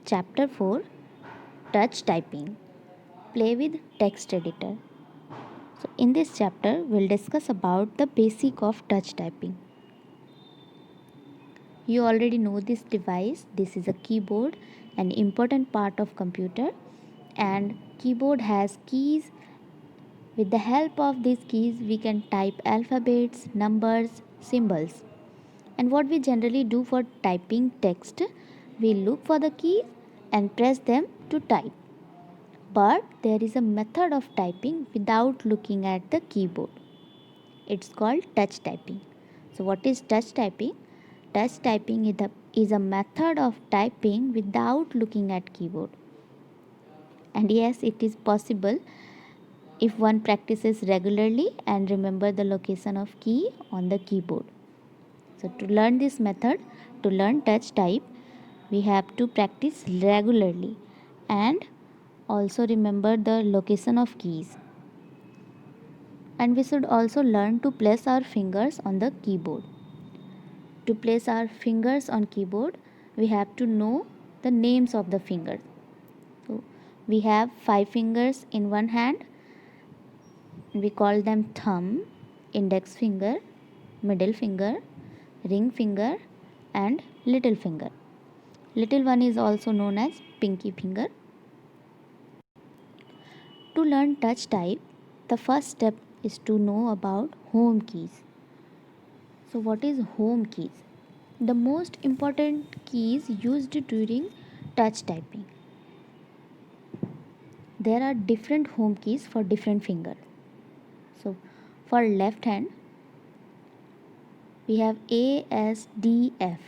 Chapter 4, Touch Typing. Play with text editor. So in this chapter we'll discuss about the basic of touch typing. You already know this device. This is a keyboard, an important part of computer, and keyboard has keys. With the help of these keys we can type alphabets, numbers, symbols. And what we generally do for typing text, we look for the keys and press them to type. But there is a method of typing without looking at the keyboard. It's called touch typing. So what is touch typing? Touch typing is a method of typing without looking at keyboard. And yes, it is possible if one practices regularly and remember the location of key on the keyboard. So to learn this method, to learn touch type, we have to practice regularly and also remember the location of keys. And we should also learn to place our fingers on the keyboard. To place our fingers on keyboard, we have to know the names of the fingers. So we have 5 fingers in one hand. We call them thumb, index finger, middle finger, ring finger and little finger. Little one is also known as pinky finger. To learn touch type, the first step is to know about home keys. So what is home keys? The most important keys used during touch typing. There are different home keys for different fingers. So for left hand we have A, S, D, F.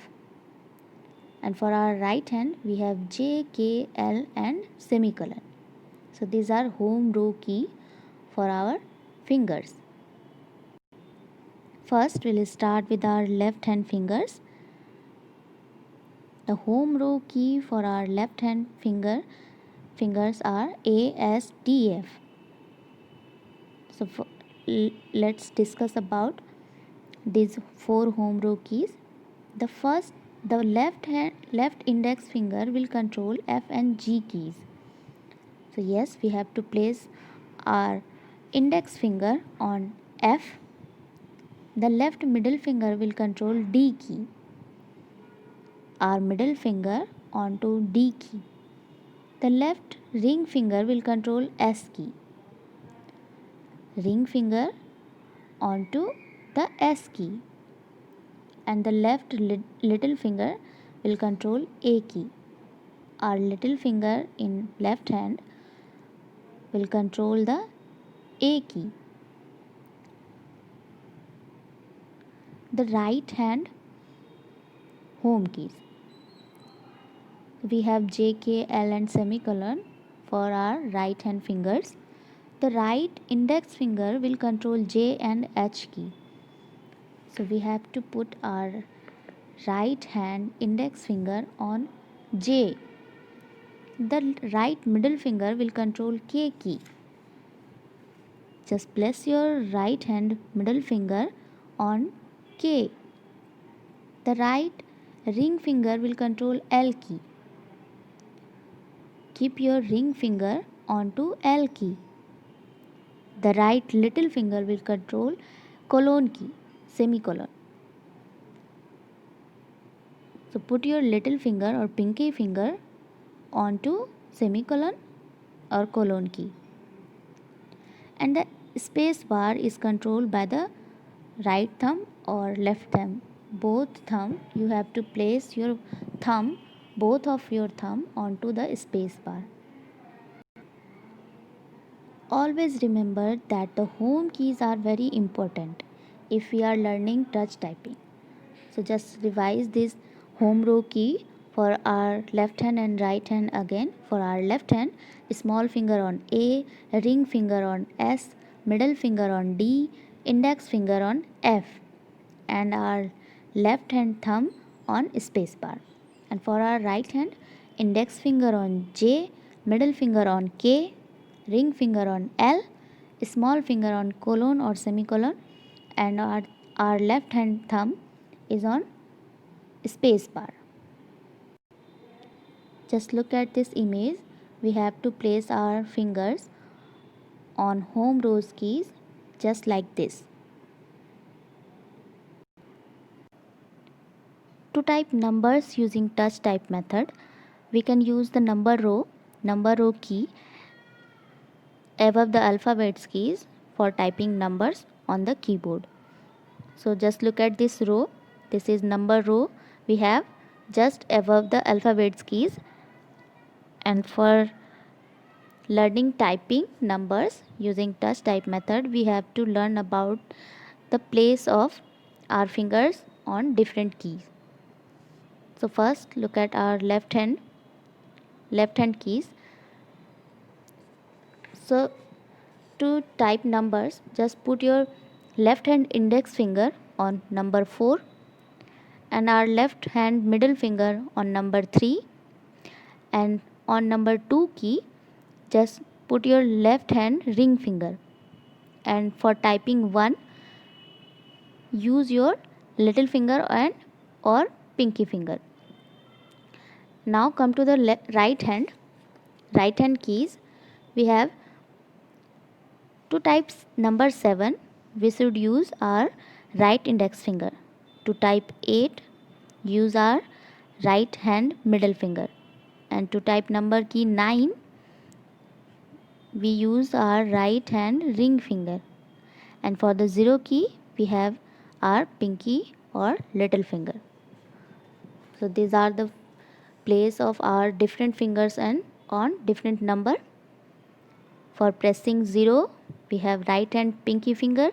And for our right hand we have J, K, L and semicolon. So these are home row key for our fingers. First we will start with our left hand fingers. The home row key for our left hand fingers are A, S, D, F. So let's discuss about these 4 home row keys. The left index finger will control F and G keys. So yes, we have to place our index finger on F. The left middle finger will control D key. Our middle finger onto D key. The left ring finger will control S key. Ring finger onto the S key. And the left little finger will control A key. Our little finger in left hand will control the A key. The right hand home keys. We have J, K, L and semicolon for our right hand fingers. The right index finger will control J and H key. So we have to put our right hand index finger on J. The right middle finger will control K key. Just place your right hand middle finger on K. The right ring finger will control L key. Keep your ring finger onto L key. The right little finger will control colon key, semicolon. So put your little finger or pinky finger onto semicolon or colon key. And the space bar is controlled by the right thumb or left thumb. Both thumb, you have to place your thumb, both of your thumb onto the space bar. Always remember that the home keys are very important if we are learning touch typing. So just revise this home row key for our left hand and right hand again. For our left hand, small finger on A, ring finger on S, middle finger on D, index finger on F, and our left hand thumb on space bar. And for our right hand, index finger on J, middle finger on K, ring finger on L, small finger on colon or semicolon, and our left hand thumb is on space bar. just look at this image. We have to place our fingers on home rows keys just like this. To type numbers using touch type method, we can use the number row key above the alphabets keys for typing numbers on the keyboard. So just look at this row. This is number row we have just above the alphabets keys. And for learning typing numbers using touch type method, we have to learn about the place of our fingers on different keys. So first look at our left hand keys. So to type numbers, just put your left hand index finger on number 4 and our left hand middle finger on number 3, and on number 2 key just put your left hand ring finger, and for typing 1 use your little finger and or pinky finger. Now come to the right hand keys. We have to type number 7, we should use our right index finger. To type 8, use our right hand middle finger. And to type number key 9, we use our right hand ring finger. And for the 0 key, we have our pinky or little finger. So these are the place of our different fingers and on different number. For pressing 0, we have right hand pinky finger,